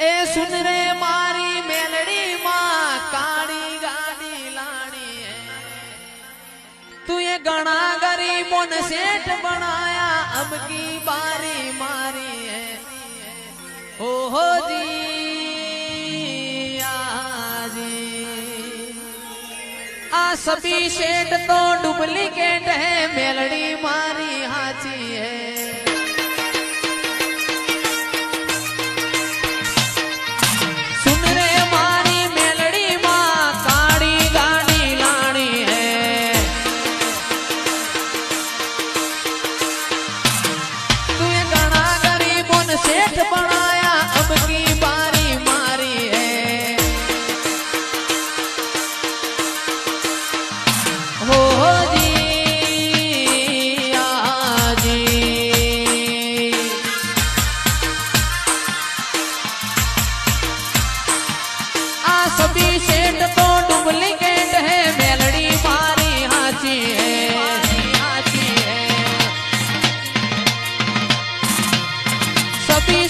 ए सुन रे मारी मेलड़ी माँ काली गाड़ी लानी है। तू ये गणा गरीबों ने सेठ बनाया अब की बारी मारी है। हो जी आ सभी सेठ तो डुप्लीकेट है मेलड़ी मारी हाची है। सभी सेठ तो डुप्लीकेट है मेलड़ी मारी हाची है। सभी